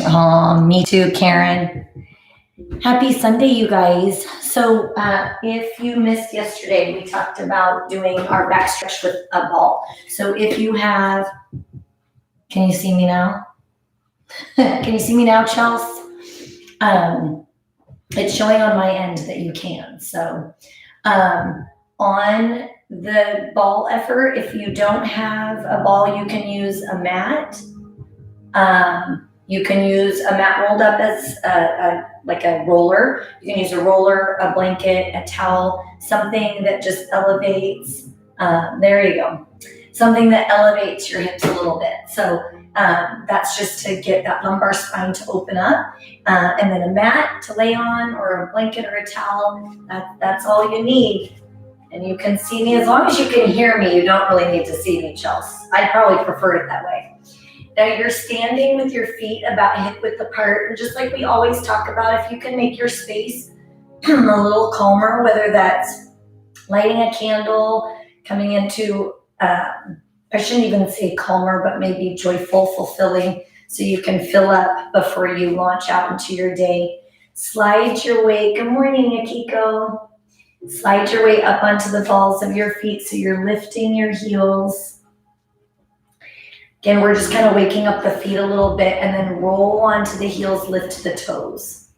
Oh, me too, Karen. Happy Sunday, you guys. So, if you missed yesterday, we talked about doing our back stretch with a ball. So, if you have, can you see me now? Can you see me now, Chelsea? It's showing on my end that you can. So, on the ball effort, if you don't have a ball, you can use a mat. You can use a mat rolled up as like a roller. You can use a roller, a blanket, a towel, something that just elevates. There you go. Something that elevates your hips a little bit. So that's just to get that lumbar spine to open up. And then a mat to lay on, or a blanket or a towel. That's all you need. And you can see me. As long as you can hear me, you don't really need to see me, Chelsea. I'd probably prefer it that way. Now you're standing with your feet about hip width apart, and just like we always talk about, if you can make your space a little calmer, whether that's lighting a candle, coming into, I shouldn't even say calmer, but maybe joyful, fulfilling, so you can fill up before you launch out into your day. Slide your way, good morning, Akiko. Slide your way up onto the balls of your feet so you're lifting your heels. Again, we're just kind of waking up the feet a little bit, and then roll onto the heels, lift the toes.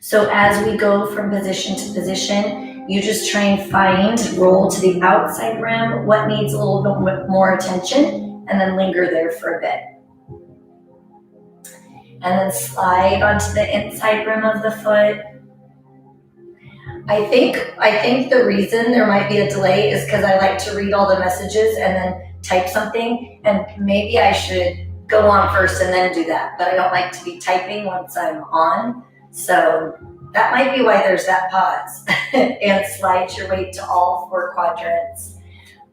So as we go from position to position, you just try and find, roll to the outside rim, what needs a little bit more attention, and then linger there for a bit. And then slide onto the inside rim of the foot. I think the reason there might be a delay is because I like to read all the messages and then type something, and maybe I should go on first and then do that, but I don't like to be typing once I'm on, so that might be why there's that pause. And slide your weight to all four quadrants.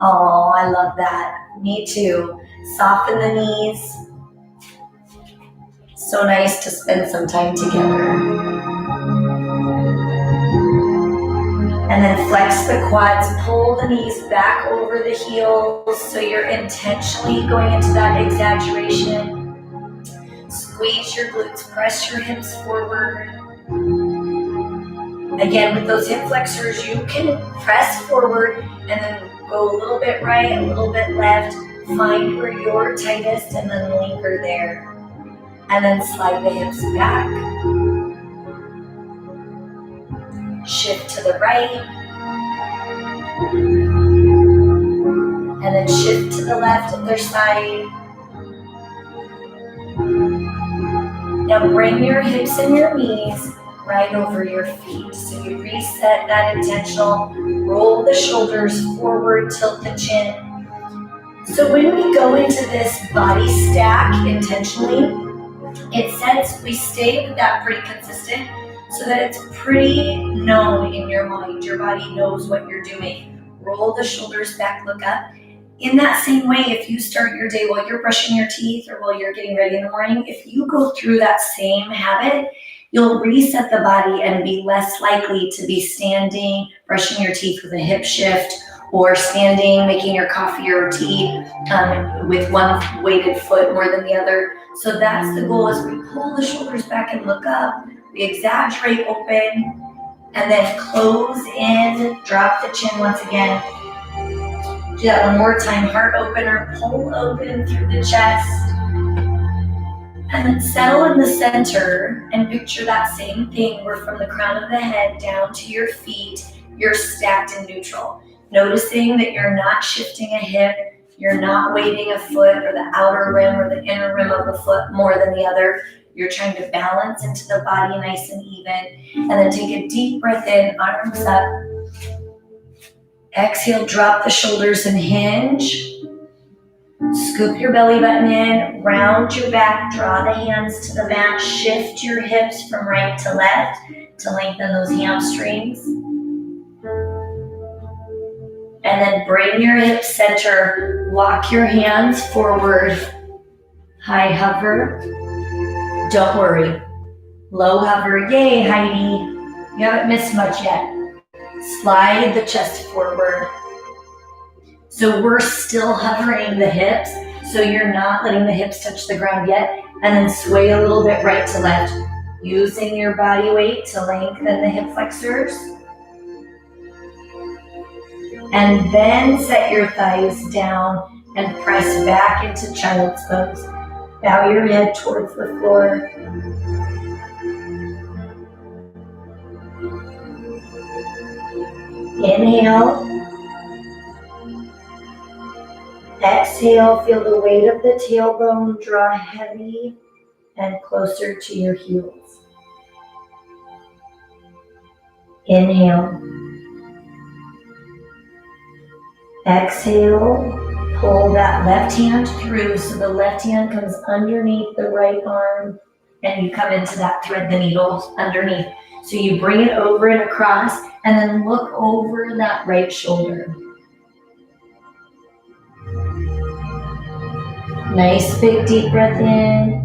Oh, I love that. Me too. Soften the knees. So nice to spend some time together. And then flex the quads, pull the knees back over the heels so you're intentionally going into that exaggeration. Squeeze your glutes, press your hips forward. Again, with those hip flexors, you can press forward and then go a little bit right, a little bit left. Find where you're tightest and then linger there. And then slide the hips back. Shift to the right. And then shift to the left, other side. Now bring your hips and your knees right over your feet. So you reset that intentional, roll the shoulders forward, tilt the chin. So when we go into this body stack intentionally, it sets, we stay with that pretty consistent so that it's pretty known in your mind. Your body knows what you're doing. Roll the shoulders back, look up. In that same way, if you start your day while you're brushing your teeth or while you're getting ready in the morning, if you go through that same habit, you'll reset the body and be less likely to be standing, brushing your teeth with a hip shift, or standing, making your coffee or tea with one weighted foot more than the other. So that's the goal, as we pull the shoulders back and look up, we exaggerate open, and then close in, drop the chin once again. Do that one more time, heart opener, pull open through the chest. And then settle in the center and picture that same thing where from the crown of the head down to your feet, you're stacked in neutral. Noticing that you're not shifting a hip, you're not weighting a foot or the outer rim or the inner rim of the foot more than the other. You're trying to balance into the body nice and even. And then take a deep breath in, arms up. Exhale, drop the shoulders and hinge. Scoop your belly button in, round your back, draw the hands to the mat, shift your hips from right to left to lengthen those hamstrings. And then bring your hips center, walk your hands forward, high hover, don't worry, low hover, yay Heidi, you haven't missed much yet. Slide the chest forward. So we're still hovering the hips. So you're not letting the hips touch the ground yet, and then sway a little bit right to left, using your body weight to lengthen the hip flexors. And then set your thighs down and press back into child's pose. Bow your head towards the floor. Inhale. Exhale, feel the weight of the tailbone draw heavy and closer to your heels. Inhale. Exhale, pull that left hand through so the left hand comes underneath the right arm and you come into that thread the needle underneath. So you bring it over and across and then look over that right shoulder. Nice big deep breath in.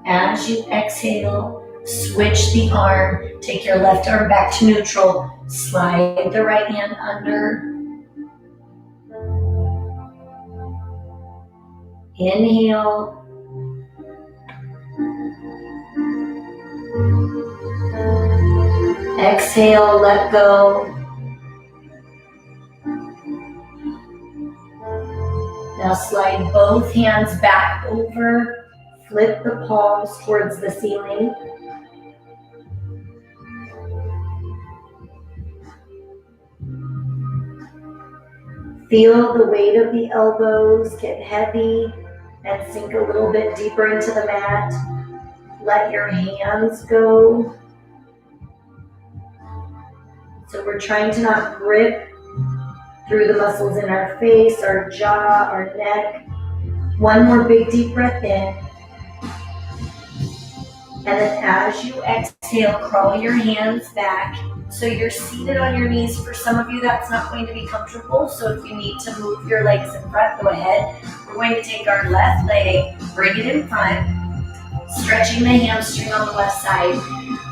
As you exhale, switch the arm. Take your left arm back to neutral. Slide the right hand under. Inhale. Exhale, let go. Now slide both hands back over. Flip the palms towards the ceiling. Feel the weight of the elbows get heavy and sink a little bit deeper into the mat. Let your hands go. So we're trying to not grip through the muscles in our face, our jaw, our neck. One more big deep breath in. And then as you exhale, crawl your hands back. So you're seated on your knees. For some of you, that's not going to be comfortable. So if you need to move your legs in front, go ahead. We're going to take our left leg, bring it in front, stretching the hamstring on the left side.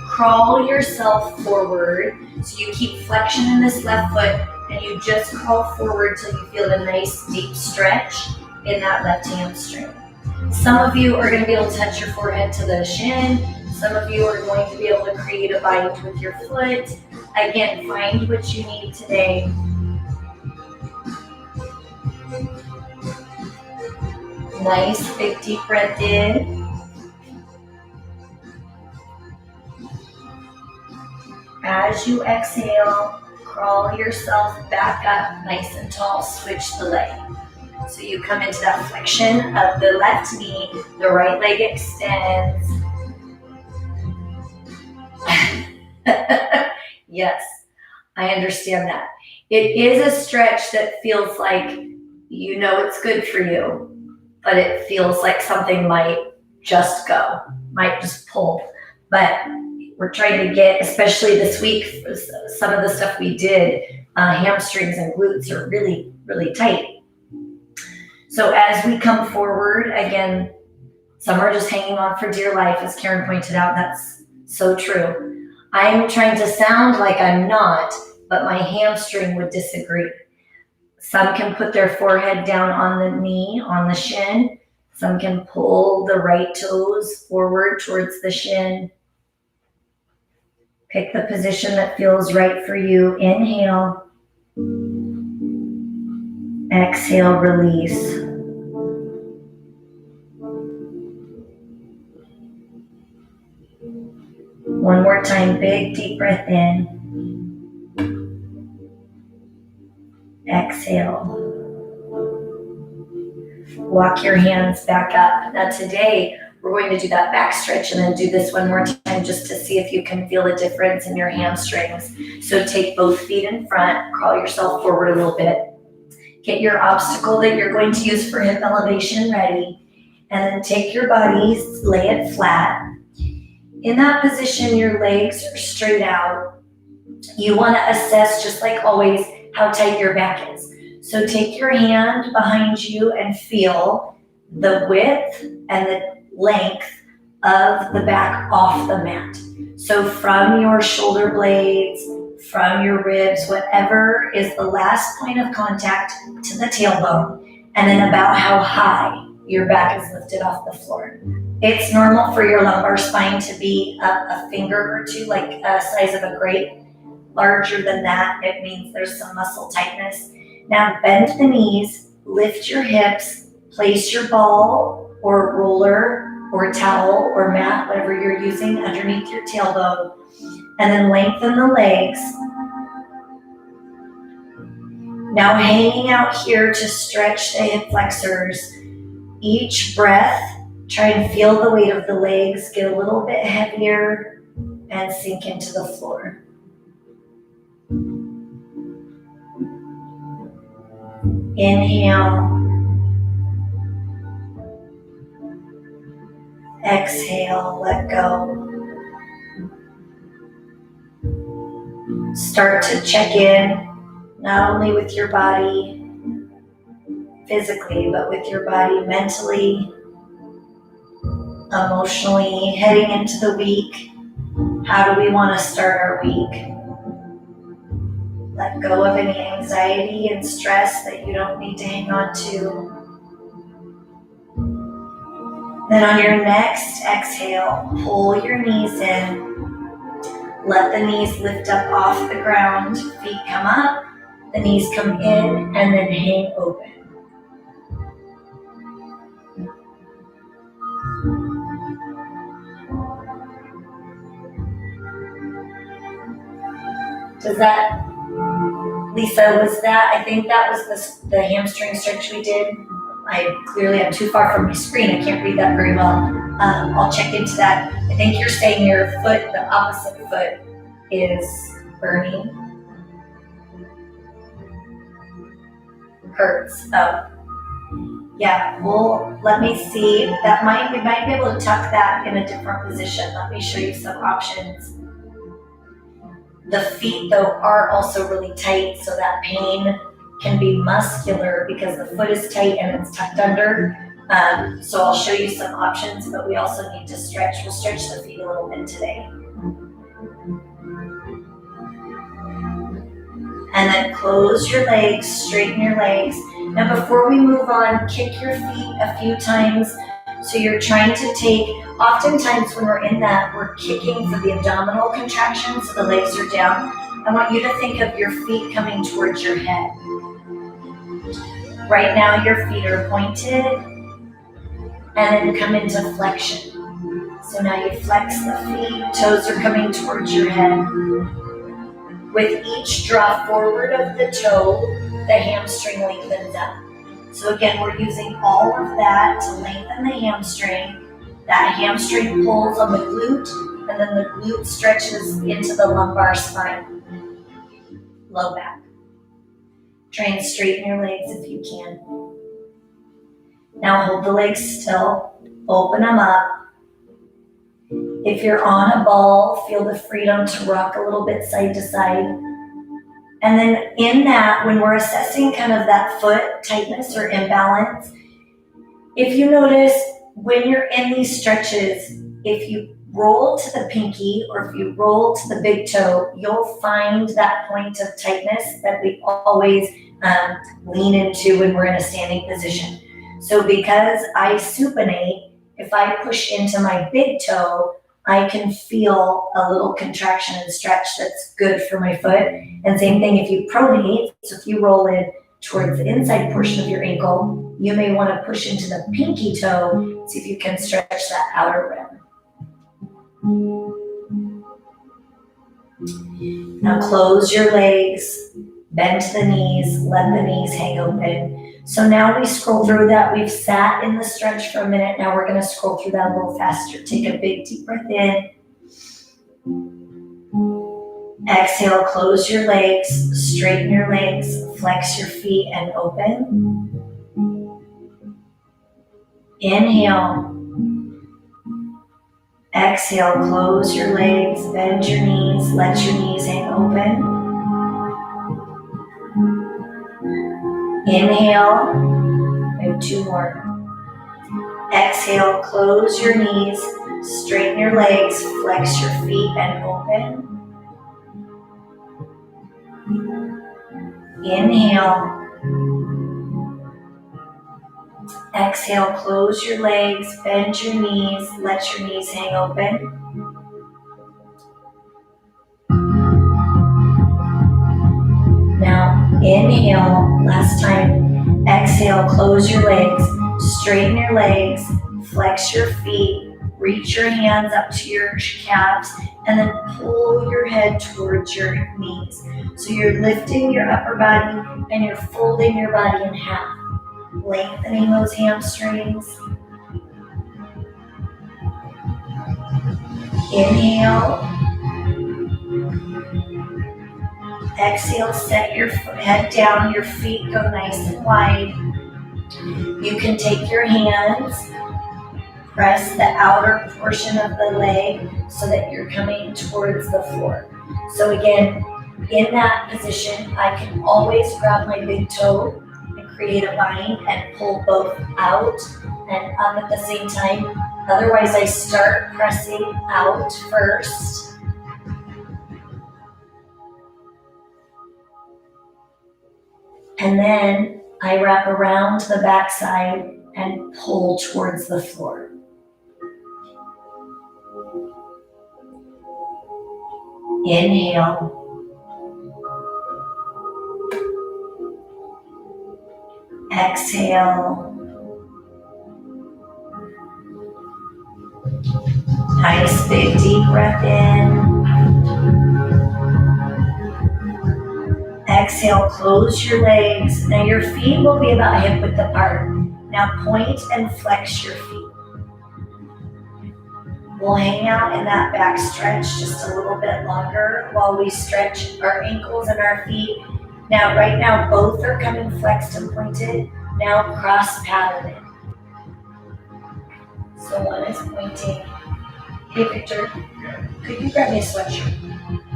Crawl yourself forward. So you keep flexion in this left foot and you just crawl forward till you feel a nice deep stretch in that left hamstring. Some of you are going to be able to touch your forehead to the shin. Some of you are going to be able to create a bind with your foot. Again, find what you need today. Nice big deep breath in. As you exhale, crawl yourself back up nice and tall. Switch the leg. So you come into that flexion of the left knee, the right leg extends. Yes, I understand that. It is a stretch that feels like you know it's good for you, but it feels like something might just go, might just pull. But we're trying to get, especially this week, some of the stuff we did, hamstrings and glutes are really, really tight. So as we come forward, again, some are just hanging on for dear life, as Karen pointed out. That's so true. I'm trying to sound like I'm not, but my hamstring would disagree. Some can put their forehead down on the knee, on the shin. Some can pull the right toes forward towards the shin. Pick the position that feels right for you. Inhale. Exhale, release. One more time, big deep breath in. Exhale. Walk your hands back up. Now today, we're going to do that back stretch and then do this one more time just to see if you can feel a difference in your hamstrings. So take both feet in front, crawl yourself forward a little bit. Get your obstacle that you're going to use for hip elevation ready. And then take your body, lay it flat. In that position, your legs are straight out. You want to assess, just like always, how tight your back is. So take your hand behind you and feel the width and the length of the back off the mat. So from your shoulder blades, from your ribs, whatever is the last point of contact to the tailbone, and then about how high your back is lifted off the floor. It's normal for your lumbar spine to be a finger or two, like a size of a grape. Larger than that, it means there's some muscle tightness. Now bend the knees, lift your hips, place your ball or roller or towel or mat, whatever you're using, underneath your tailbone, and then lengthen the legs. Now hanging out here to stretch the hip flexors. Each breath, try and feel the weight of the legs get a little bit heavier and sink into the floor. Inhale. Exhale, let go. Start to check in, not only with your body physically, but with your body mentally, emotionally, heading into the week. How do we want to start our week? Let go of any anxiety and stress that you don't need to hang on to. Then on your next exhale, pull your knees in. Let the knees lift up off the ground. Feet come up, the knees come in, and then hang open. Does that, Lisa, I think that was the hamstring stretch we did. I clearly am too far from my screen. I can't read that very well. I'll check into that. I think you're saying your foot, the opposite foot, is burning. Hurts. Oh. Yeah, well, let me see. We might be able to tuck that in a different position. Let me show you some options. The feet, though, are also really tight, so that pain can be muscular because the foot is tight and it's tucked under. So I'll show you some options, but we also need to stretch. We'll stretch the feet a little bit today. And then close your legs, straighten your legs. Now before we move on, kick your feet a few times. So you're trying to take, oftentimes when we're in that, we're kicking for the abdominal contraction, so the legs are down. I want you to think of your feet coming towards your head. Right now your feet are pointed, and then come into flexion. So now you flex the feet, toes are coming towards your head. With each draw forward of the toe, the hamstring lengthens up. So again, we're using all of that to lengthen the hamstring. That hamstring pulls on the glute, and then the glute stretches into the lumbar spine, low back. Try and straighten your legs if you can. Now hold the legs still, open them up. If you're on a ball, feel the freedom to rock a little bit side to side. And then in that, when we're assessing kind of that foot tightness or imbalance, if you notice when you're in these stretches, if you roll to the pinky or if you roll to the big toe, you'll find that point of tightness that we always lean into when we're in a standing position. So because I supinate, if I push into my big toe, I can feel a little contraction and stretch that's good for my foot. And same thing if you pronate, so if you roll in towards the inside portion of your ankle, you may want to push into the pinky toe, see if you can stretch that outer rim. Now close your legs, bend to the knees, let the knees hang open. So now we scroll through that. We've sat in the stretch for a minute. Now we're going to scroll through that a little faster. Take a big deep breath in. Exhale, close your legs, straighten your legs, flex your feet and open. Inhale. Exhale, close your legs, bend your knees, let your knees hang open. Inhale, and two more. Exhale, close your knees, straighten your legs, flex your feet and open. Inhale. Exhale, close your legs, bend your knees, let your knees hang open. Now, inhale, last time. Exhale, close your legs, straighten your legs, flex your feet, reach your hands up to your calves, and then pull your head towards your knees. So you're lifting your upper body and you're folding your body in half, lengthening those hamstrings. Inhale. Exhale, set your head down, your feet go nice and wide. You can take your hands, press the outer portion of the leg so that you're coming towards the floor. So again, in that position, I can always grab my big toe and create a bind and pull both out and up at the same time. Otherwise, I start pressing out first. And then I wrap around the backside and pull towards the floor. Inhale. Exhale. Nice big deep breath in. Exhale, close your legs. Now your feet will be about hip width apart. Now point and flex your feet. We'll hang out in that back stretch just a little bit longer while we stretch our ankles and our feet. Now, right now, both are coming flexed and pointed. Now cross pattern it. So one is pointing. Hey, Victor, could you grab me a sweatshirt?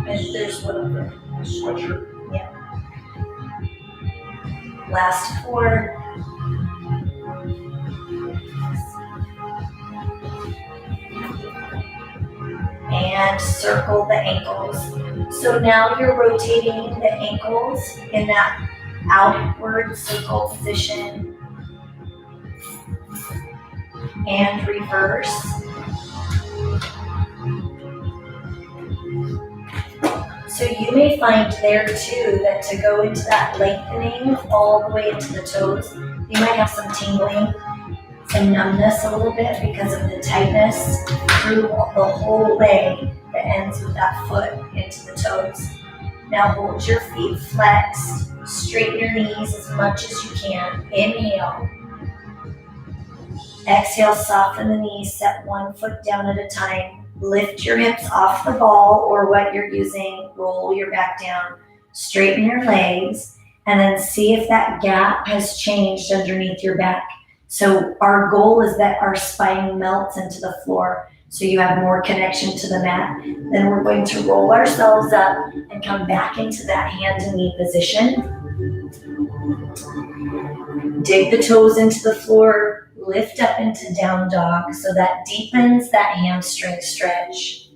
And there's one over there. A sweatshirt? Yeah. Last 4. And circle the ankles. So now you're rotating the ankles in that outward circle position. And reverse. So you may find there too that to go into that lengthening all the way into the toes, you might have some tingling, some numbness a little bit because of the tightness through the whole leg that ends with that foot into the toes. Now hold your feet flexed, straighten your knees as much as you can. Inhale. Exhale, soften the knees, set one foot down at a time. Lift your hips off the ball or what you're using, roll your back down, straighten your legs, and then see if that gap has changed underneath your back. So our goal is that our spine melts into the floor so you have more connection to the mat. Then we're going to roll ourselves up and come back into that hand and knee position. Dig the toes into the floor. Lift up into down dog so that deepens that hamstring stretch.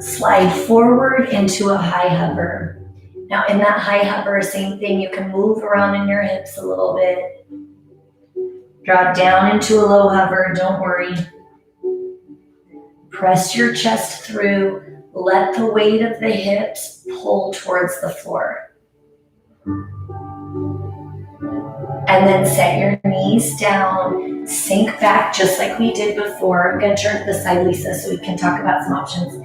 Slide forward into a high hover. Now in that high hover, same thing, you can move around in your hips a little bit. Drop down into a low hover, don't worry. Press your chest through, let the weight of the hips pull towards the floor. And then set your knees down, sink back just like we did before. I'm going to turn to the side, Lisa, so we can talk about some options.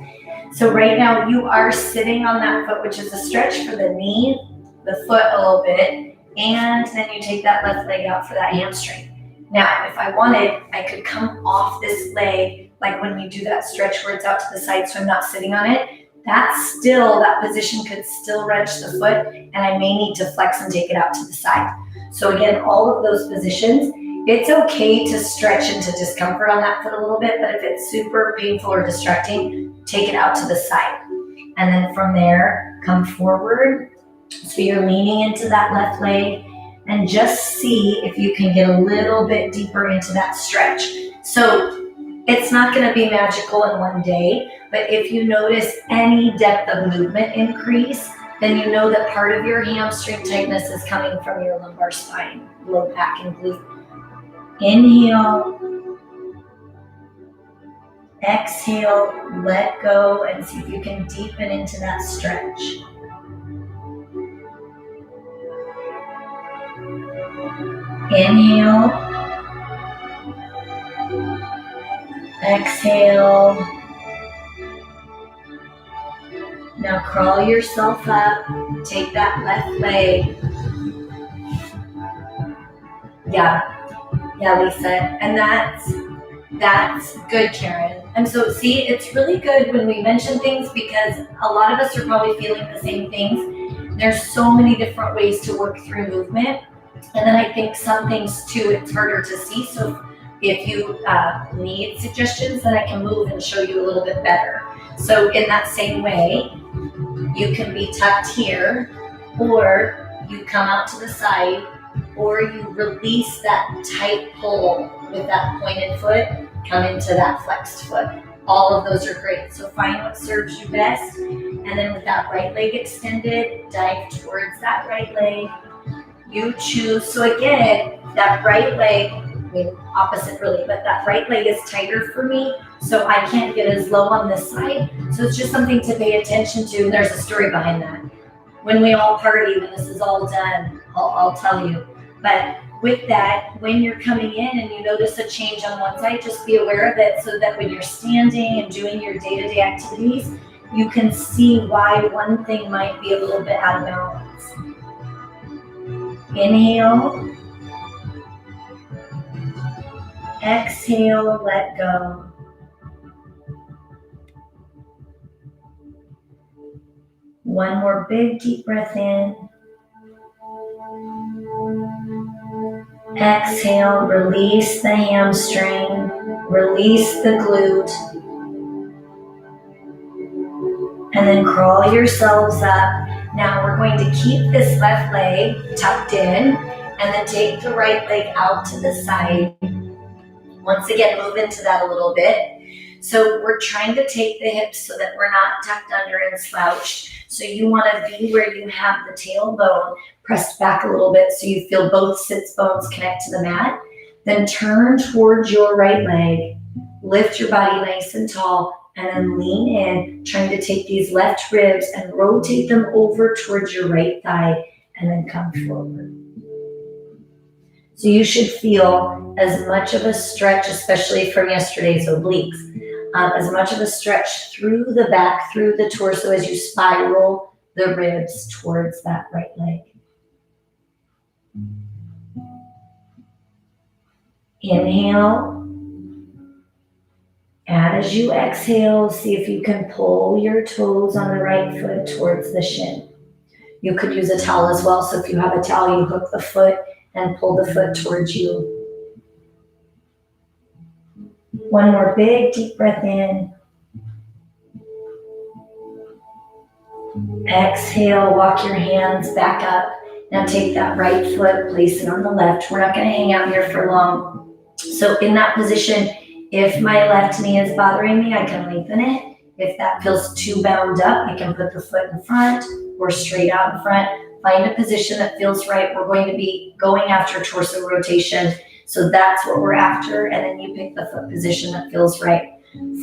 So right now you are sitting on that foot, which is a stretch for the knee, the foot a little bit, and then you take that left leg out for that hamstring. Now, if I wanted, I could come off this leg, like when we do that stretch where it's out to the side, so I'm not sitting on it. That position could still wrench the foot, and I may need to flex and take it out to the side. So again, all of those positions, it's okay to stretch into discomfort on that foot a little bit, but if it's super painful or distracting, take it out to the side. And then from there, come forward. So you're leaning into that left leg and just see if you can get a little bit deeper into that stretch. So it's not going to be magical in one day, but if you notice any depth of movement increase, then you know that part of your hamstring tightness is coming from your lumbar spine, low back and glute. Inhale, exhale, let go, and see if you can deepen into that stretch. Inhale, exhale. Now crawl yourself up, take that left leg. Yeah, Lisa, and that's good, Karen. And so see, it's really good when we mention things because a lot of us are probably feeling the same things. There's so many different ways to work through movement. And then I think some things too, it's harder to see. So if you need suggestions, then I can move and show you a little bit better. So in that same way, you can be tucked here, or you come out to the side, or you release that tight pull with that pointed foot, come into that flexed foot. All of those are great. So find what serves you best. And then with that right leg extended, dive towards that right leg. You choose. So again, that right leg, opposite really, but that right leg is tighter for me. So I can't get as low on this side. So it's just something to pay attention to. There's a story behind that. When we all party, when this is all done, I'll tell you. But with that, when you're coming in and you notice a change on one side, just be aware of it so that when you're standing and doing your day-to-day activities, you can see why one thing might be a little bit out of balance. Inhale. Exhale, let go. One more big deep breath in. Exhale, release the hamstring, release the glute, and then crawl yourselves up. Now we're going to keep this left leg tucked in, and then take the right leg out to the side. Once again, move into that a little bit. So we're trying to take the hips so that we're not tucked under and slouched. So you want to be where you have the tailbone pressed back a little bit so you feel both sits bones connect to the mat. Then turn towards your right leg, lift your body nice and tall, and then lean in, trying to take these left ribs and rotate them over towards your right thigh, and then come forward. So you should feel as much of a stretch, especially from yesterday's obliques, as much of a stretch through the back, through the torso as you spiral the ribs towards that right leg. Inhale. And as you exhale, see if you can pull your toes on the right foot towards the shin. You could use a towel as well. So if you have a towel, you hook the foot and pull the foot towards you. One more big deep breath in. Exhale, walk your hands back up. Now take that right foot, place it on the left. We're not going to hang out here for long. So in that position, if my left knee is bothering me, I can lengthen it. If that feels too bound up, I can put the foot in front or straight out in front. Find a position that feels right. We're going to be going after torso rotation. So that's what we're after. And then you pick the foot position that feels right.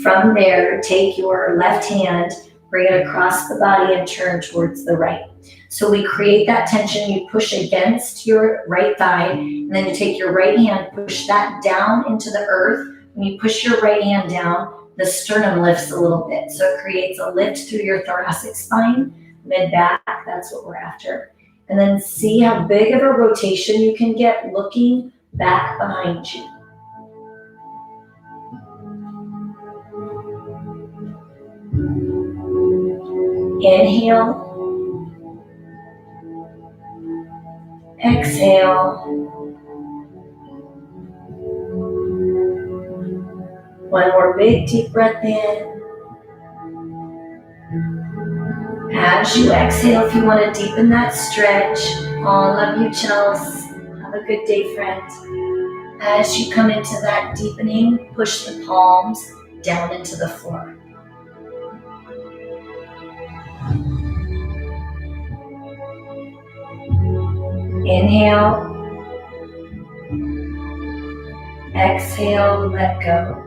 From there, take your left hand, bring it across the body and turn towards the right. So we create that tension. You push against your right thigh, and then you take your right hand, push that down into the earth. When you push your right hand down, the sternum lifts a little bit. So it creates a lift through your thoracic spine, mid-back. That's what we're after. And then see how big of a rotation you can get looking back behind you. Inhale. Exhale. One more big deep breath in. As you exhale, if you want to deepen that stretch. Oh, love you, Chels. Have a good day, friend. As you come into that deepening, push the palms down into the floor. Inhale. Exhale, let go.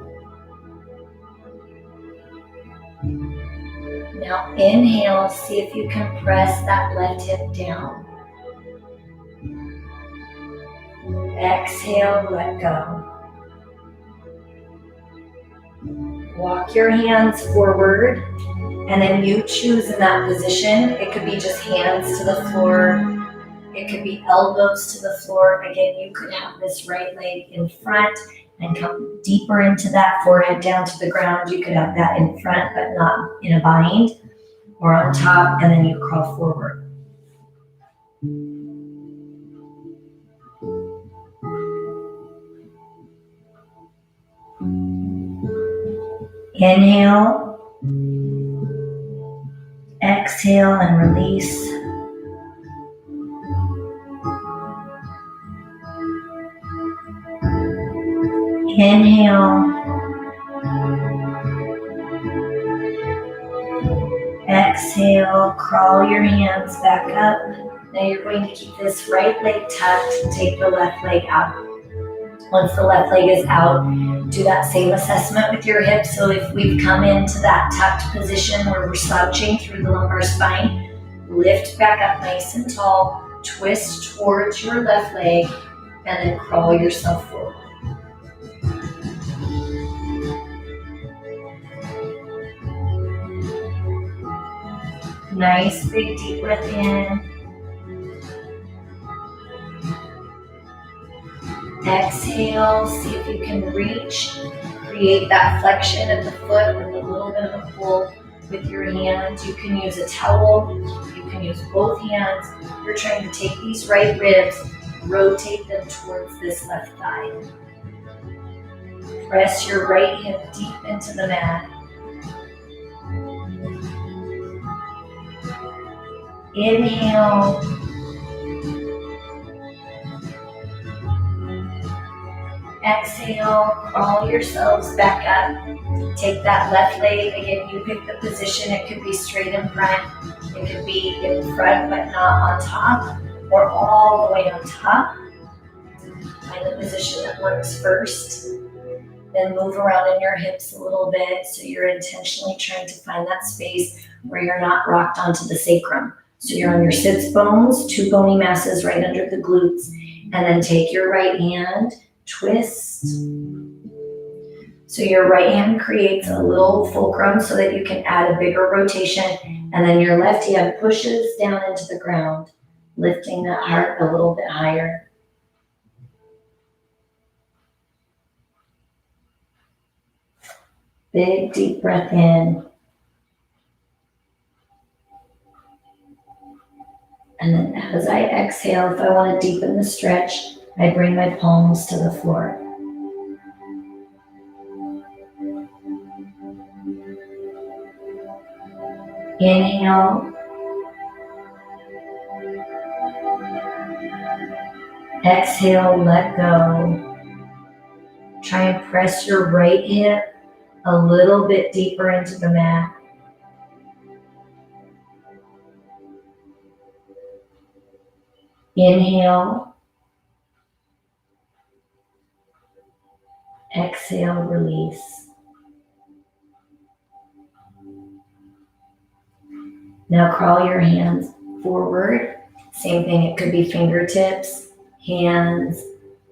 Now inhale, see if you can press that left hip down. Exhale, let go. Walk your hands forward, and then you choose in that position. It could be just hands to the floor. It could be elbows to the floor. Again, you could have this right leg in front and come deeper into that, forehead down to the ground. You could have that in front, but not in a bind, or on top, and then you crawl forward. Inhale, exhale, and release. Inhale, exhale, crawl your hands back up. Now you're going to keep this right leg tucked, take the left leg out. Once the left leg is out, do that same assessment with your hips. So if we've come into that tucked position where we're slouching through the lumbar spine, lift back up nice and tall, twist towards your left leg, and then crawl yourself forward. Nice big deep breath in. Exhale, see if you can reach, create that flexion of the foot with a little bit of a pull with your hands. You can use a towel, you can use both hands. You're trying to take these right ribs, rotate them towards this left thigh. Press your right hip deep into the mat. Inhale. Exhale, crawl yourselves back up. Take that left leg. Again, you pick the position. It could be straight in front. It could be in front but not on top, or all the way on top. Find the position that works first. Then move around in your hips a little bit, so you're intentionally trying to find that space where you're not rocked onto the sacrum. So you're on your sits bones, two bony masses right under the glutes, and then take your right hand, twist. So your right hand creates a little fulcrum so that you can add a bigger rotation, and then your left hand pushes down into the ground, lifting that heart a little bit higher. Big deep breath in. And then as I exhale, if I want to deepen the stretch, I bring my palms to the floor. Inhale. Exhale, let go. Try and press your right hip a little bit deeper into the mat. Inhale. Exhale, release. Now crawl your hands forward. Same thing, it could be fingertips, hands,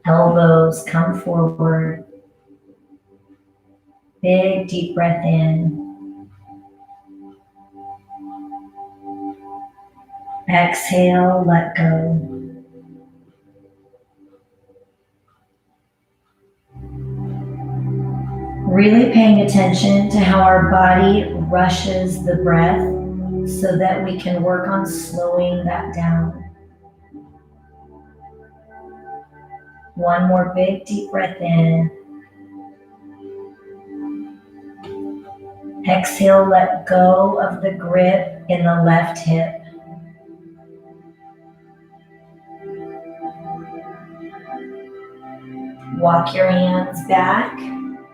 elbows, come forward. Big deep breath in. Exhale, let go. Really paying attention to how our body rushes the breath so that we can work on slowing that down. One more big deep breath in. Exhale, let go of the grip in the left hip. Walk your hands back.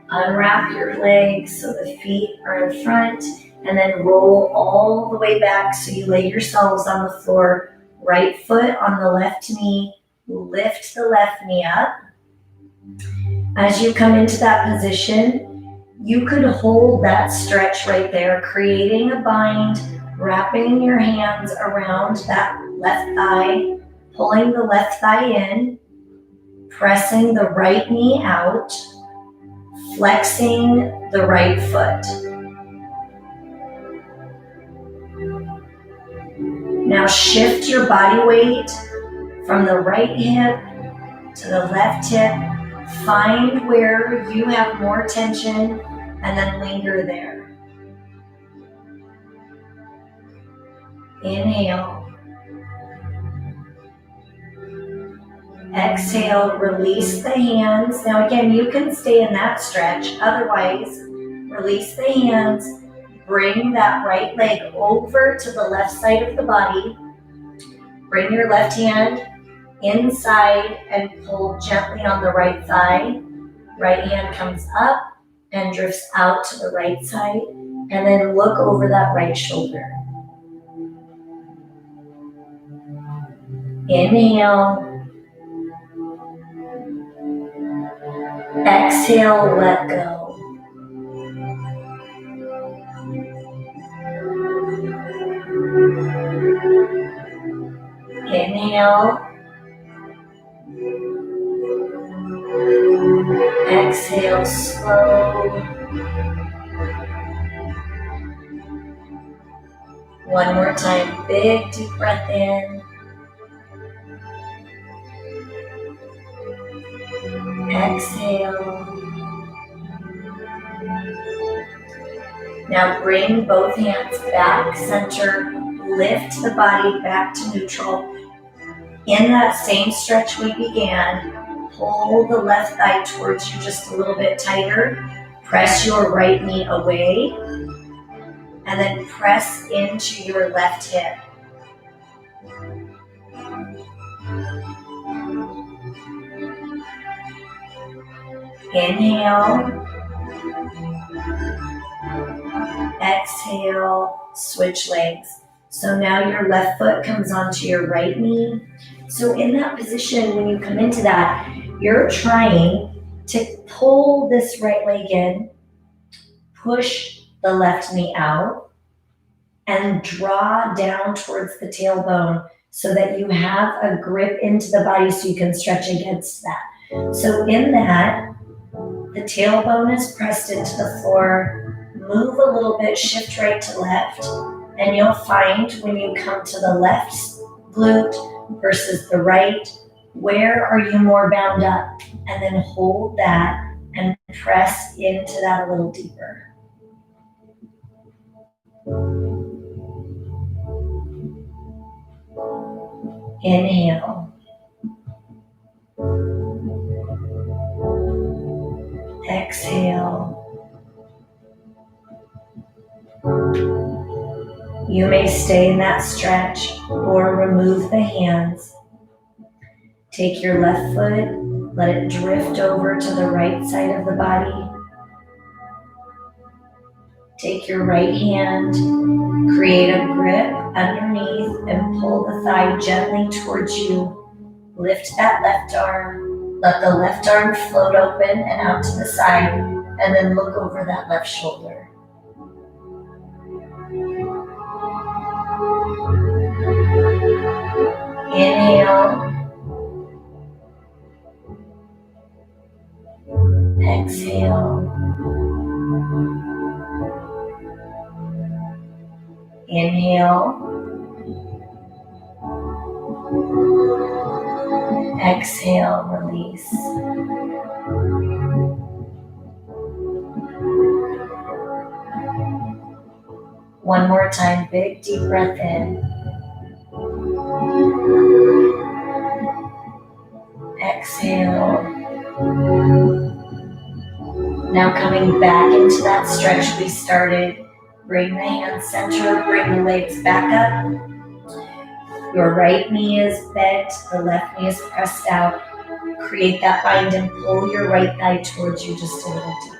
Unwrap your legs so the feet are in front, and then roll all the way back so you lay yourselves on the floor right foot on the left knee, lift the left knee up. As you come into that position, you could hold that stretch right there, creating a bind, wrapping your hands around that left thigh, pulling the left thigh in, pressing the right knee out, flexing the right foot. Now shift your body weight from the right hip to the left hip. Find where you have more tension and then linger there. Inhale. Exhale, release the hands. Now again, you can stay in that stretch. Otherwise, release the hands. Bring that right leg over to the left side of the body. Bring your left hand inside and pull gently on the right thigh. Right hand comes up and drifts out to the right side. And then look over that right shoulder. Inhale. Exhale, let go. Inhale. Exhale, slow. One more time, big deep breath in. Exhale. Now bring both hands back, center, lift the body back to neutral. In that same stretch we began, pull the left thigh towards you just a little bit tighter. Press your right knee away, and then press into your left hip. Inhale. Exhale, switch legs. So now your left foot comes onto your right knee. So in that position, when you come into that, you're trying to pull this right leg in, push the left knee out, and draw down towards the tailbone so that you have a grip into the body so you can stretch against that. So in that, the tailbone is pressed into the floor. Move a little bit, shift right to left, and you'll find when you come to the left glute versus the right, where are you more bound up? And then hold that and press into that a little deeper. Inhale. Exhale. You may stay in that stretch or remove the hands. Take your left foot, let it drift over to the right side of the body. Take your right hand, create a grip underneath and pull the thigh gently towards you. Lift that left arm, let the left arm float open and out to the side, and then look over that left shoulder. Inhale. Exhale. Inhale. Exhale, release. One more time, big deep breath in. Exhale. Now coming back into that stretch we started. Bring the hands center, bring the legs back up. Your right knee is bent, the left knee is pressed out. Create that bind and pull your right thigh towards you just a little deeper.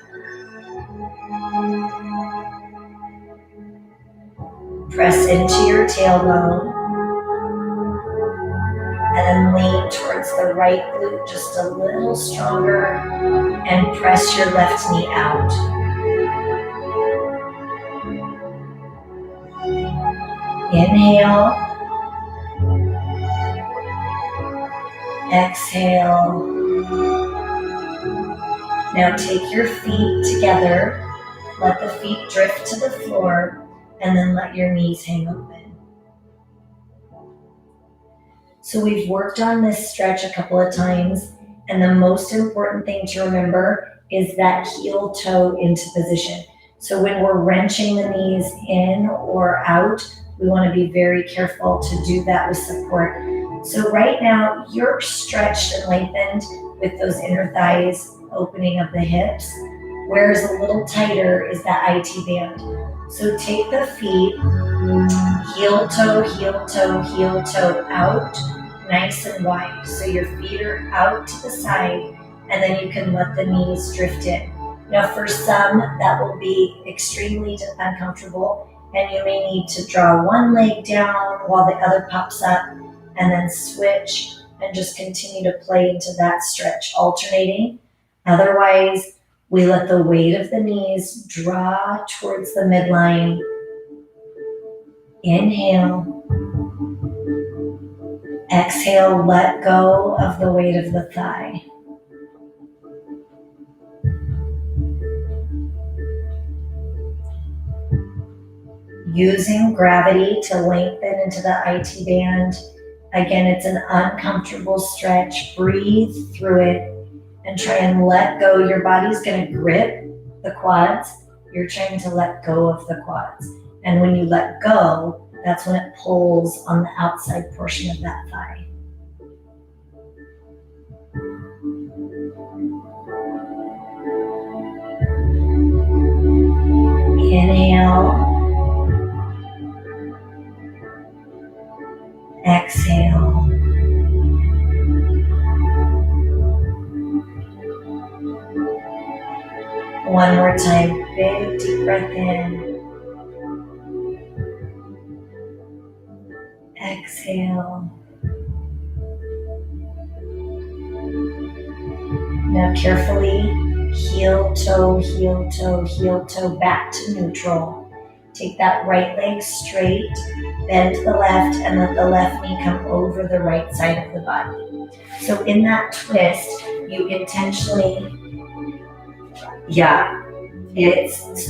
Press into your tailbone. and then lean towards the right glute just a little stronger and press your left knee out. Inhale, exhale. Now take your feet together, let the feet drift to the floor, and then let your knees hang open. So we've worked on this stretch a couple of times, and the most important thing to remember is that heel toe into position. So when we're wrenching the knees in or out, we want to be very careful to do that with support. So right now, you're stretched and lengthened with those inner thighs, opening of the hips, whereas a little tighter is that IT band. So take the feet, heel toe, heel toe, heel toe out, nice and wide. So your feet are out to the side, and then you can let the knees drift in. Now for some, that will be extremely uncomfortable, and you may need to draw one leg down while the other pops up, and then switch and just continue to play into that stretch, alternating. Otherwise, we let the weight of the knees draw towards the midline. Inhale. Exhale, let go of the weight of the thigh. Using gravity to lengthen into the IT band. Again, it's an uncomfortable stretch. Breathe through it and try and let go. Your body's going to grip the quads. You're trying to let go of the quads. And when you let go, that's when it pulls on the outside portion of that thigh. Inhale. Exhale. One more time, big deep breath in. Exhale. Now carefully, heel toe, heel toe, heel toe, back to neutral. Take that right leg straight, bend to the left, and let the left knee come over the right side of the body. So in that twist, you intentionally,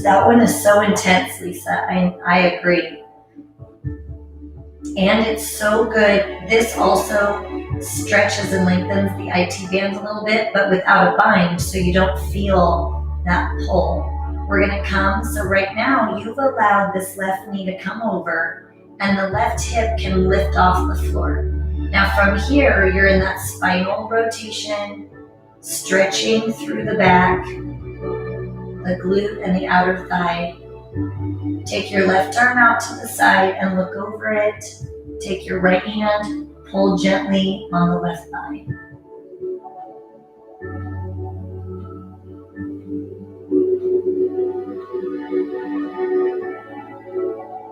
that one is so intense, Lisa. I agree. And it's so good. This also stretches and lengthens the IT bands a little bit, but without a bind, so you don't feel that pull. We're gonna come, so right now you've allowed this left knee to come over and the left hip can lift off the floor. Now from here, you're in that spinal rotation, stretching through the back, the glute and the outer thigh. Take your left arm out to the side and look over it. Take your right hand, pull gently on the left thigh.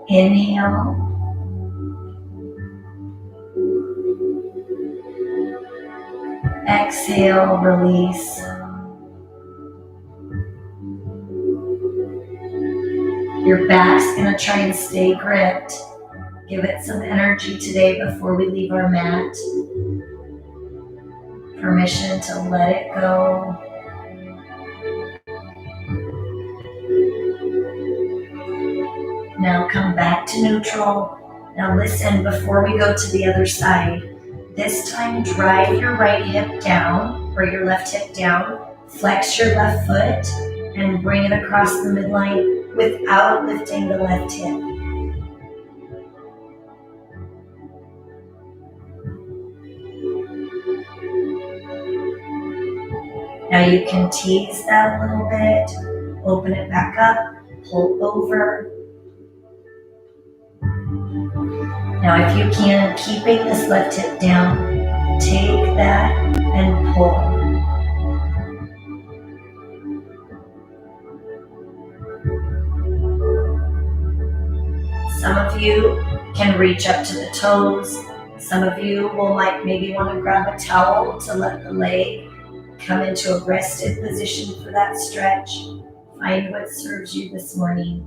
Inhale. Exhale, release. Your back's gonna try and stay gripped. Give it some energy today before we leave our mat. Permission to let it go. Now come back to neutral. Now listen, before we go to the other side, this time drive your right hip down, or your left hip down, flex your left foot, and bring it across the midline without lifting the left hip. Now you can tease that a little bit, open it back up, pull over. Now if you can, keeping this left hip down, take that and pull. Some of you can reach up to the toes. Some of you might maybe want to grab a towel to let the leg come into a rested position for that stretch. Find what serves you this morning.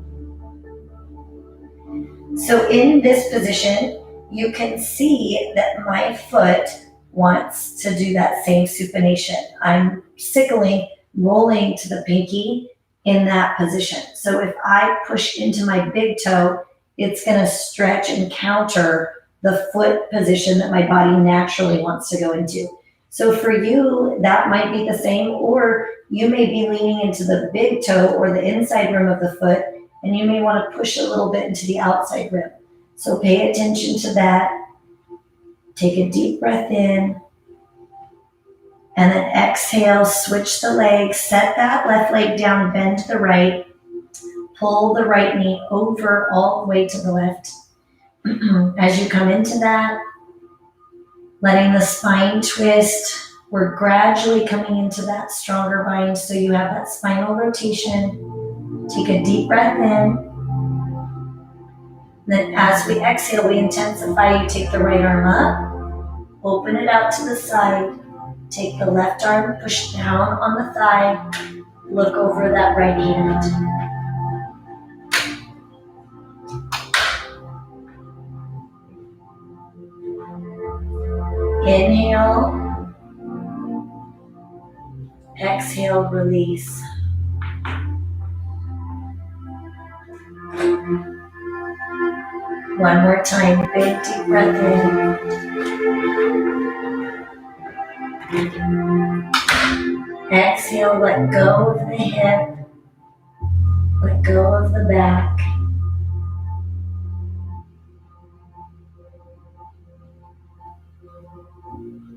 So in this position, you can see that my foot wants to do that same supination. I'm sickling, rolling to the pinky in that position. So if I push into my big toe, it's going to stretch and counter the foot position that my body naturally wants to go into. So for you, that might be the same, or you may be leaning into the big toe or the inside rim of the foot, and you may want to push a little bit into the outside rim. So pay attention to that. Take a deep breath in, and then exhale, switch the leg, set that left leg down, bend to the right, pull the right knee over all the way to the left. As you come into that, letting the spine twist, we're gradually coming into that stronger bind, so you have that spinal rotation. Take a deep breath in. Then as we exhale, we intensify. You take the right arm up, open it out to the side, take the left arm, push down on the thigh, look over that right hand. Inhale, exhale, release. One more time, big deep breath in. Exhale, let go of the hip, let go of the back.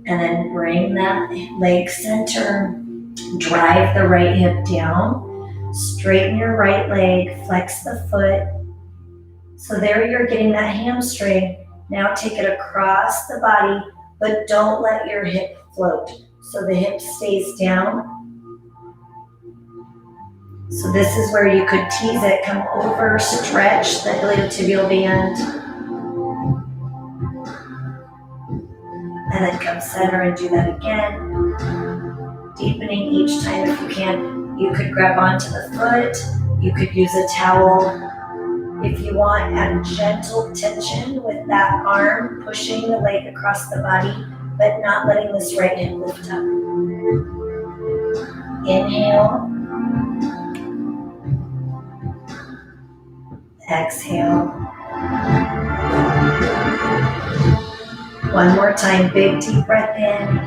And then bring that leg center, drive the right hip down, straighten your right leg, flex the foot. So there you're getting that hamstring. Now take it across the body, but don't let your hip float. So the hip stays down. So this is where you could tease it, come over, stretch the iliotibial band. And then come center and do that again. Deepening each time if you can. You could grab onto the foot. You could use a towel. If you want, add gentle tension with that arm, pushing the leg across the body, but not letting this right hip lift up. Inhale. Exhale. One more time, big deep breath in.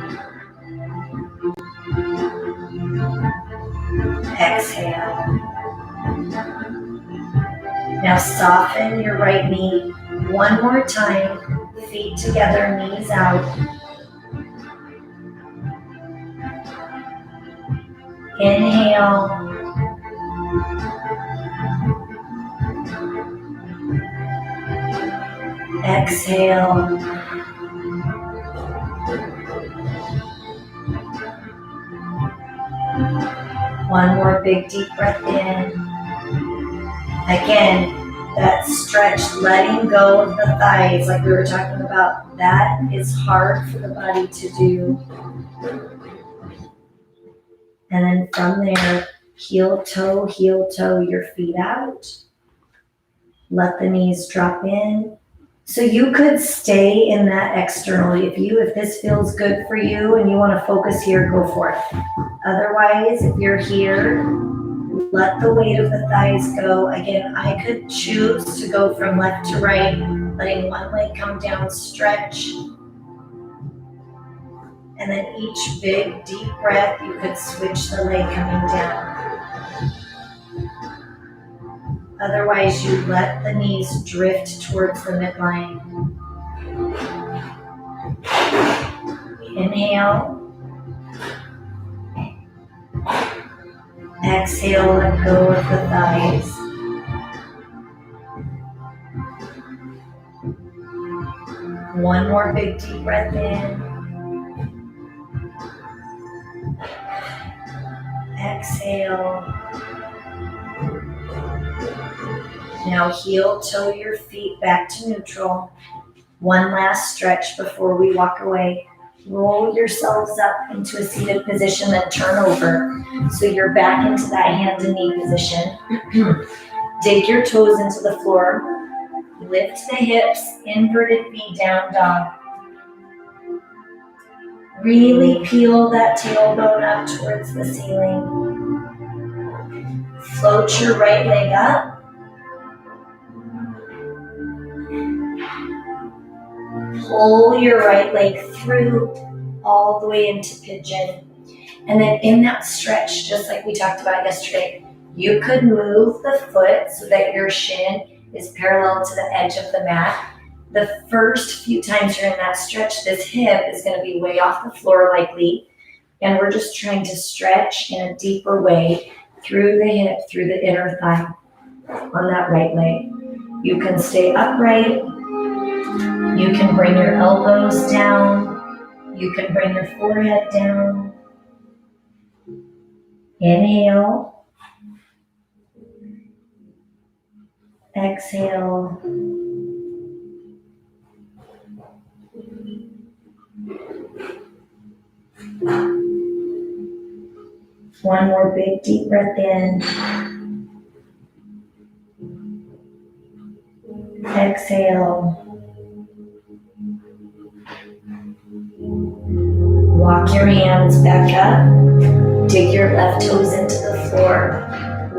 Exhale. Now soften your right knee. One more time, feet together, knees out. Inhale. Exhale. One more big deep breath in. Again, that stretch, letting go of the thighs like we were talking about, that is hard for the body to do. And then from there, heel toe, your feet out. Let the knees drop in. So you could stay in that externally. If this feels good for you and you want to focus here, go for it. Otherwise, if you're here, let the weight of the thighs go. Again, I could choose to go from left to right, letting one leg come down, stretch. And then each big deep breath, you could switch the leg coming down. Otherwise, you let the knees drift towards the midline. Inhale. Exhale, let go of the thighs. One more big deep breath in. Exhale. Now heel toe your feet back to neutral. One last stretch before we walk away. Roll yourselves up into a seated position, then turn over. So you're back into that hand and knee position. Dig your toes into the floor. Lift the hips, inverted V, down dog. Really peel that tailbone up towards the ceiling. Float your right leg up. Pull your right leg through all the way into pigeon. And then in that stretch, just like we talked about yesterday, you could move the foot so that your shin is parallel to the edge of the mat. The first few times you're in that stretch, this hip is going to be way off the floor likely. And we're just trying to stretch in a deeper way through the hip, through the inner thigh on that right leg. You can stay upright. You can bring your elbows down. You can bring your forehead down. Inhale. Exhale. One more big deep breath in. Exhale. Walk your hands back up. Dig your left toes into the floor.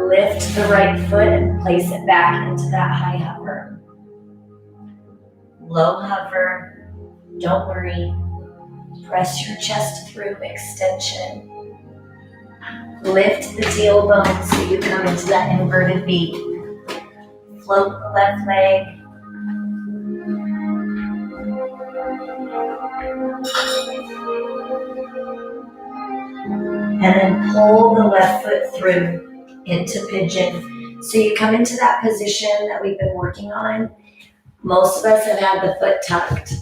Lift the right foot and place it back into that high hover. Low hover. Don't worry. Press your chest through extension. Lift the tailbone so you come into that inverted V. Float the left leg. And then pull the left foot through into pigeon. So you come into that position that we've been working on. Most of us have had the foot tucked.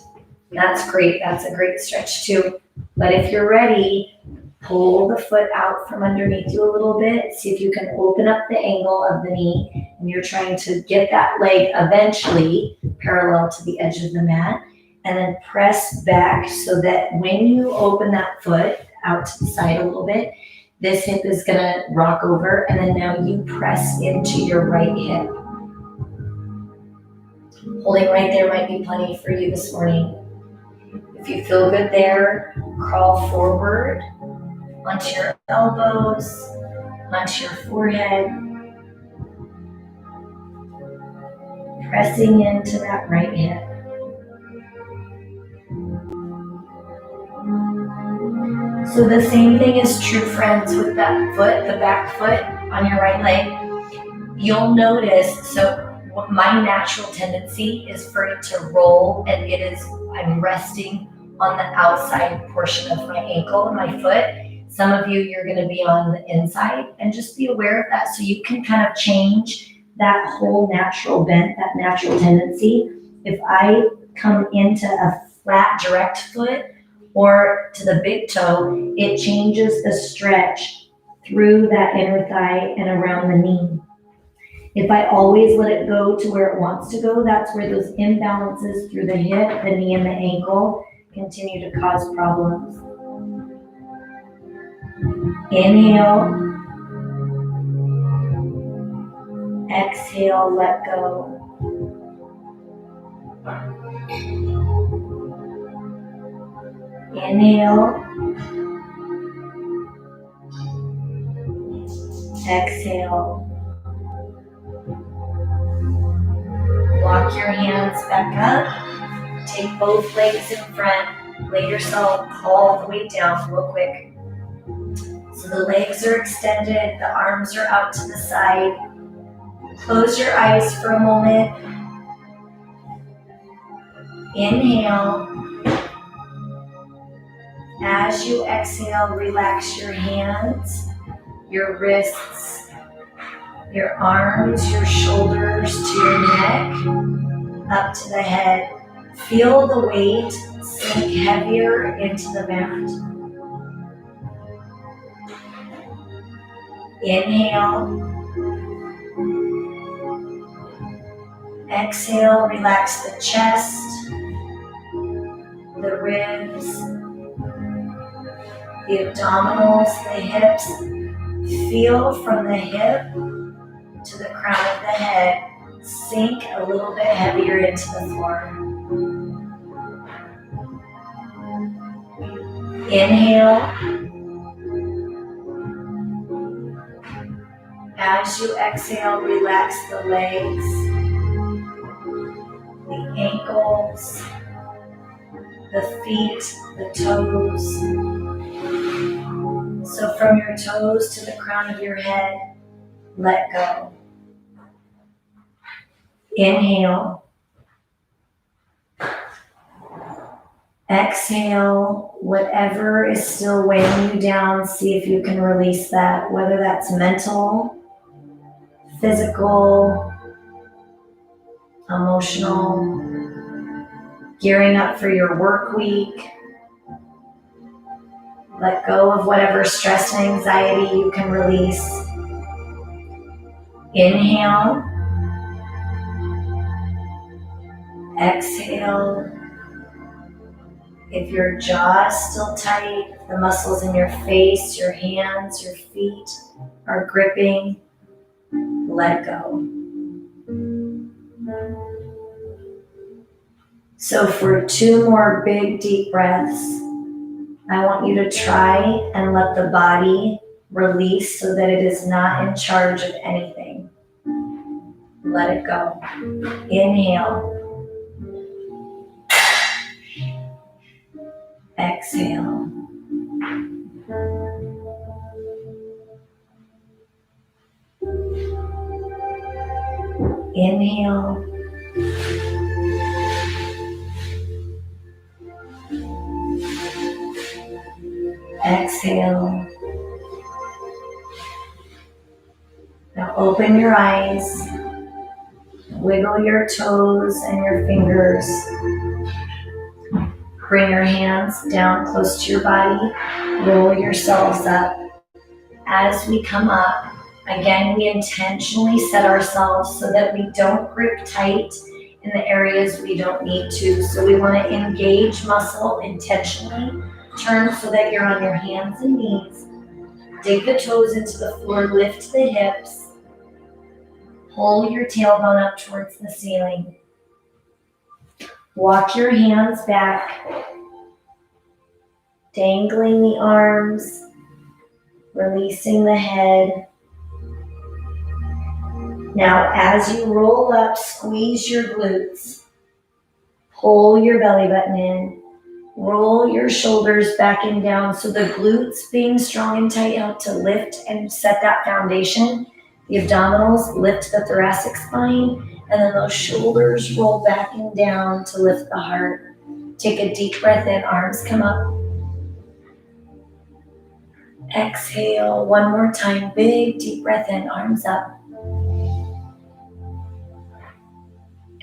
That's great. That's a great stretch too. But if you're ready, pull the foot out from underneath you a little bit. See if you can open up the angle of the knee. And you're trying to get that leg eventually parallel to the edge of the mat. And then press back so that when you open that foot out to the side a little bit, this hip is going to rock over. And then now you press into your right hip. Holding right there might be plenty for you this morning. If you feel good there, crawl forward onto your elbows, onto your forehead, pressing into that right hip. So the same thing is true, friends, with that foot, the back foot on your right leg. You'll notice, so my natural tendency is for it to roll, and I'm resting on the outside portion of my ankle and my foot. Some of you're going to be on the inside, and just be aware of that so you can kind of change that whole natural bent, that natural tendency. If I come into a flat, direct foot or to the big toe, it changes the stretch through that inner thigh and around the knee. If I always let it go to where it wants to go, that's where those imbalances through the hip, the knee, and the ankle continue to cause problems. Inhale. Exhale, let go. Inhale. Exhale. Walk your hands back up. Take both legs in front. Lay yourself all the way down real quick. So the legs are extended, the arms are out to the side. Close your eyes for a moment. Inhale. As you exhale, relax your hands, your wrists, your arms, your shoulders to your neck, up to the head. Feel the weight sink heavier into the mat. Inhale. Exhale, relax the chest, the ribs, the abdominals, the hips. Feel from the hip to the crown of the head, sink a little bit heavier into the floor. Inhale. As you exhale, relax the legs, the ankles, the feet, the toes. So from your toes to the crown of your head, let go. Inhale. Exhale, whatever is still weighing you down, see if you can release that, whether that's mental, physical, emotional, gearing up for your work week. Let go of whatever stress and anxiety you can release. Inhale. Exhale. If your jaw is still tight, if the muscles in your face, your hands, your feet are gripping, let go. So for 2 more big deep breaths, I want you to try and let the body release so that it is not in charge of anything. Let it go. Inhale. Exhale. Inhale. Exhale. Now open your eyes. Wiggle your toes and your fingers. Bring your hands down close to your body. Roll yourselves up. As we come up, again, we intentionally set ourselves so that we don't grip tight in the areas we don't need to. So we want to engage muscle intentionally. Turn so that you're on your hands and knees. Dig the toes into the floor, lift the hips. Pull your tailbone up towards the ceiling. Walk your hands back, dangling the arms, releasing the head. Now, as you roll up, squeeze your glutes. Pull your belly button in. Roll your shoulders back and down. So the glutes being strong and tight help to lift and set that foundation. The abdominals lift the thoracic spine. And then those shoulders roll back and down to lift the heart. Take a deep breath in, arms come up. Exhale, one more time, big deep breath in, arms up.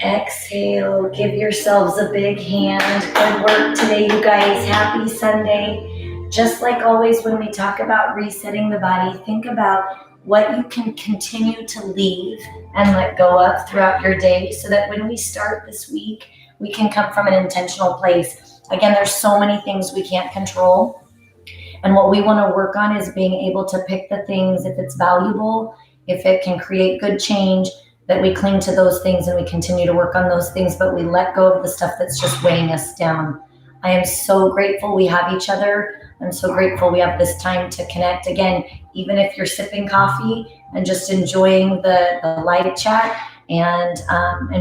Exhale, give yourselves a big hand. Good work today, you guys. Happy Sunday. Just like always when we talk about resetting the body, think about what you can continue to leave and let go of throughout your day so that when we start this week, we can come from an intentional place. Again, there's so many things we can't control. And what we want to work on is being able to pick the things, if it's valuable, if it can create good change, that we cling to those things and we continue to work on those things, but we let go of the stuff that's just weighing us down. I am so grateful we have each other. I'm so grateful we have this time to connect. Again, even if you're sipping coffee and just enjoying the live chat and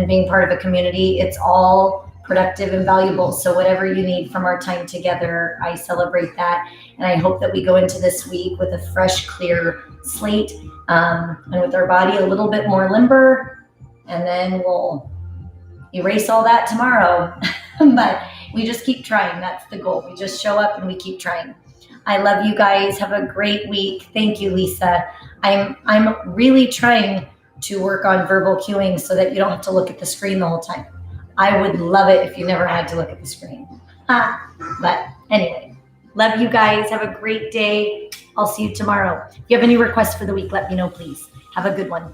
being part of a community, it's all productive and valuable. So whatever you need from our time together, I celebrate that. And I hope that we go into this week with a fresh, clear slate and with our body a little bit more limber. And then we'll erase all that tomorrow. But we just keep trying. That's the goal. We just show up and we keep trying. I love you guys. Have a great week. Thank you, Lisa. I'm really trying to work on verbal cueing so that you don't have to look at the screen the whole time. I would love it if you never had to look at the screen. But anyway, love you guys. Have a great day. I'll see you tomorrow. If you have any requests for the week, let me know, please. Have a good one.